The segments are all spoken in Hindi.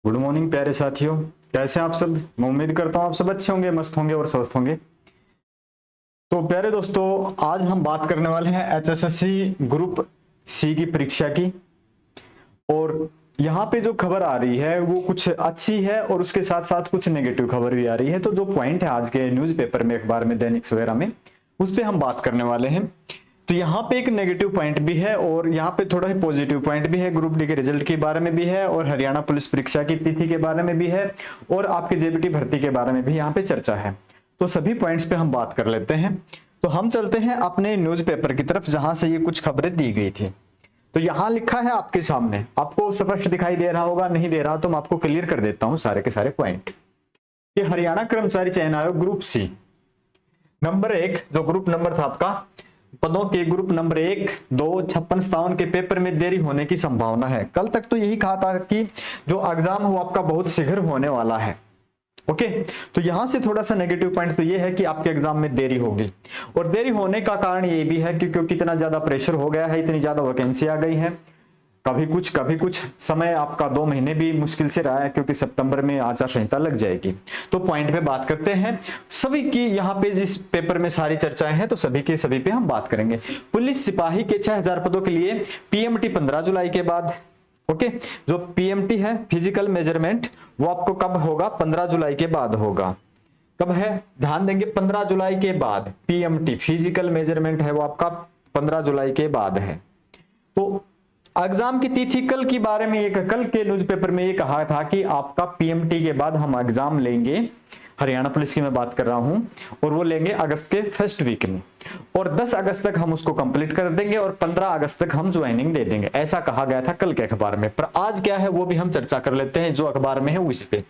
गुड मॉर्निंग प्यारे साथियों, कैसे हैं आप सब। मैं उम्मीद करता हूं आप सब अच्छे होंगे, मस्त होंगे और स्वस्थ होंगे। तो प्यारे दोस्तों, आज हम बात करने वाले हैं एचएसएससी ग्रुप सी की परीक्षा की। और यहाँ पे जो खबर आ रही है वो कुछ अच्छी है और उसके साथ साथ कुछ नेगेटिव खबर भी आ रही है। तो जो पॉइंट है आज के न्यूज़पेपर में, अखबार में, दैनिक वगैरह में, उस पर हम बात करने वाले हैं। तो यहाँ पे एक नेगेटिव पॉइंट भी है और यहाँ पे थोड़ा ही पॉजिटिव पॉइंट भी है। ग्रुप डी के रिजल्ट के बारे में भी है और हरियाणा पुलिस परीक्षा की तिथि के बारे में भी है और आपके जेबीटी भर्ती के बारे में भी यहाँ पे चर्चा है। तो सभी पॉइंट्स पे हम बात कर लेते हैं। तो हम चलते हैं अपने न्यूज़पेपर की तरफ जहां से ये कुछ खबरें दी गई थी। तो यहां लिखा है आपके सामने, आपको स्पष्ट दिखाई दे रहा होगा, नहीं दे रहा तो मैं आपको क्लियर कर देता हूं सारे के सारे पॉइंट। ये हरियाणा कर्मचारी चयन आयोग ग्रुप सी नंबर 1, जो ग्रुप नंबर था आपका, पदों के ग्रुप नंबर 1, 2, 56, 57 के पेपर में देरी होने की संभावना है। कल तक तो यही कहा था कि जो एग्जाम वो आपका बहुत शीघ्र होने वाला है। ओके, तो यहां से थोड़ा सा नेगेटिव पॉइंट तो ये है कि आपके एग्जाम में देरी होगी। और देरी होने का कारण ये भी है कि क्योंकि इतना ज्यादा प्रेशर हो गया है, इतनी ज्यादा वैकेंसी आ गई है। कभी कुछ समय आपका 2 महीने भी मुश्किल से रहा है क्योंकि सितंबर में आचार संहिता लग जाएगी। तो पॉइंट पे बात करते हैं सभी की। यहाँ पे जिस पेपर में सारी चर्चाएं हैं तो सभी के सभी पे हम बात करेंगे। पुलिस सिपाही के 6000 पदों के लिए पीएमटी 15 जुलाई के बाद। ओके, जो पीएमटी है फिजिकल मेजरमेंट, वो आपको कब होगा? 15 जुलाई के बाद होगा। कब है? ध्यान देंगे, 15 जुलाई के बाद पीएमटी फिजिकल मेजरमेंट है वो आपका 15 जुलाई के बाद है। तो एग्जाम की तिथि कल के बारे में, एक कल के न्यूज़पेपर में ये कहा था कि आपका पीएमटी के बाद हम एग्जाम लेंगे। हरियाणा पुलिस की मैं बात कर रहा हूं, और वो लेंगे अगस्त के फर्स्ट वीक में, और 10 अगस्त तक हम उसको कंप्लीट कर देंगे और 15 अगस्त तक हम ज्वाइनिंग दे देंगे। ऐसा कहा गया था कल के अखबार में। पर आज क्या है वो भी हम चर्चा कर लेते हैं। जो अखबार में है उसी पे,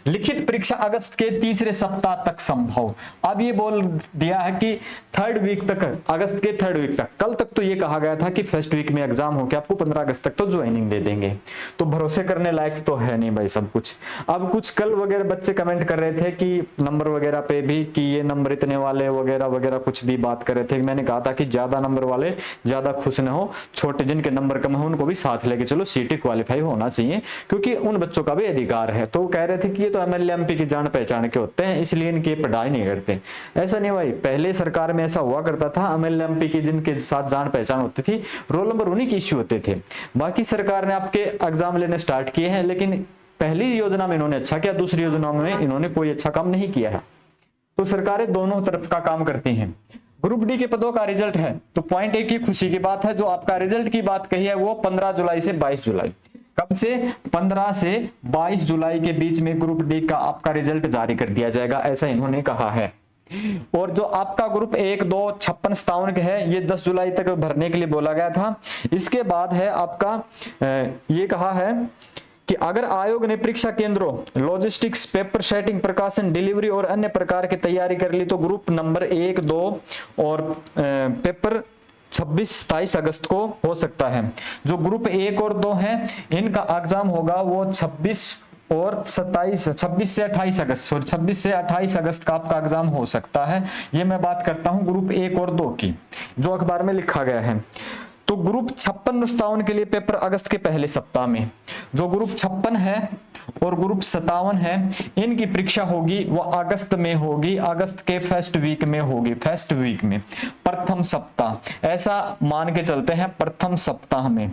लिखित परीक्षा अगस्त के तीसरे सप्ताह तक संभव। अब ये बोल दिया है कि 3rd वीक तक, अगस्त के 3rd वीक तक। कल तक तो ये कहा गया था कि फर्स्ट वीक में एग्जाम होकर आपको 15 अगस्त तक तो ज्वाइनिंग दे देंगे। तो भरोसे करने लायक तो है नहीं भाई सब कुछ। अब कुछ कल वगैरह बच्चे कमेंट कर रहे थे कि नंबर वगैरह पे भी कि ये नंबर इतने वाले वगैरह वगैरह कुछ भी बात कर रहे थे। मैंने कहा था कि ज्यादा नंबर वाले ज्यादा खुश न हो, छोटे जिनके नंबर कम हो उनको भी साथ लेके चलो, सीटी क्वालिफाई होना चाहिए क्योंकि उन बच्चों का भी अधिकार है। तो कह रहे थे कि ये तो एमएलए एमपी की जान पहचान के होते हैं इसलिए इनकी पढ़ाई नहीं करते। ऐसा नहीं भाई, पहले सरकार में ऐसा हुआ करता था, एमएलए एमपी की जिनके साथ जान पहचान होती थी, रोल नंबर उन्हीं की इश्यू होते थे। बाकी सरकार ने आपके एग्जाम लेने स्टार्ट किए हैं, लेकिन पहली योजना में इन्होंने अच्छा किया, दूसरी योजना में इन्होंने कोई अच्छा काम नहीं किया है। तो सरकारें दोनों तरफ का काम करती हैं। ग्रुप डी के पदों का रिजल्ट है, तो पॉइंट एक ही खुशी की बात है, जो आपका रिजल्ट की बात कही है वो 15 जुलाई से 22 जुलाई। कब से? 15 से 22 जुलाई के बीच में ग्रुप डी का आपका रिजल्ट जारी कर दिया जाएगा, ऐसा इन्होंने कहा है। और जो आपका ग्रुप 1, 2, 56, 57 के है, ये 10 जुलाई तक भरने के लिए बोला गया था। इसके बाद है आपका ये कहा है कि अगर आयोग ने परीक्षा केंद्रों, लॉजिस्टिक्स, पेपर सेटिंग, प्रकाशन, डिलीवरी और अन्य प्रकार की तैयारी कर ली तो ग्रुप नंबर 1, 2 और पेपर 26-27 अगस्त को हो सकता है। जो ग्रुप 1 और 2 हैं इनका एग्जाम होगा वो 26 से 28 अगस्त, सॉरी 26 से 28 अगस्त का आपका एग्जाम हो सकता है। ये मैं बात करता हूं ग्रुप 1 और 2 की, जो अखबार में लिखा गया है। तो ग्रुप 56-57 के लिए पेपर अगस्त के पहले सप्ताह में। जो ग्रुप 56 है और ग्रुप 57 है इनकी परीक्षा होगी वो अगस्त में होगी, अगस्त के फर्स्ट वीक में होगी, फर्स्ट वीक में, प्रथम सप्ताह, ऐसा मान के चलते हैं, प्रथम सप्ताह में।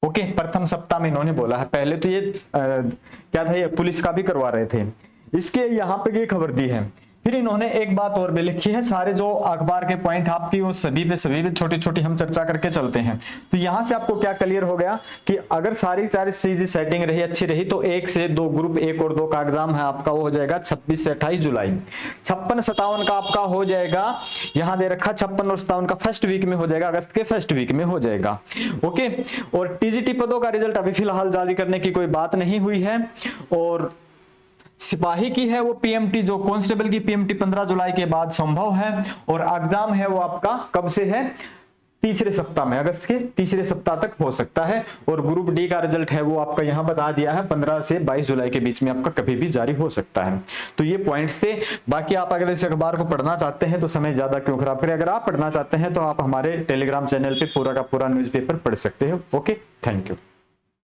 ओके, प्रथम सप्ताह में इन्होंने बोला है। पहले तो ये क्या था, ये पुलिस का भी करवा रहे थे। इसके यहाँ पे ये खबर दी है। फिर इन्होंने एक बात और भी लिखी है। सारे जो अखबार के पॉइंट आपकी वो सभी पे छोटी छोटी हम चर्चा करके चलते हैं। तो यहां से आपको क्या क्लियर हो गया कि अगर सारी चीजें सेटिंग रही, अच्छी रही, तो 1 से 2 ग्रुप 1 और 2 का एग्जाम है आपका वो हो जाएगा 26 से 28 जुलाई। 56-57 का आपका हो जाएगा, यहां दे रखा 56 और 57 का फर्स्ट वीक में हो जाएगा, अगस्त के फर्स्ट वीक में हो जाएगा। ओके, और टीजीटी पदों का रिजल्ट अभी फिलहाल जारी करने की कोई बात नहीं हुई है। और सिपाही की है वो पीएमटी, जो कांस्टेबल की पीएमटी 15 जुलाई के बाद संभव है। और एग्जाम है वो आपका कब से है? तीसरे सप्ताह में, अगस्त के तीसरे सप्ताह तक हो सकता है। और ग्रुप डी का रिजल्ट है वो आपका यहां बता दिया है 15 से 22 जुलाई के बीच में आपका कभी भी जारी हो सकता है। तो ये पॉइंट्स थे। बाकी आप अगर इस अखबार को पढ़ना चाहते हैं तो समय ज्यादा क्यों खराब करें। अगर आप पढ़ना चाहते हैं तो आप हमारे टेलीग्राम चैनल पे पूरा का पूरा न्यूज़पेपर पढ़ सकते हो। Okay, thank you.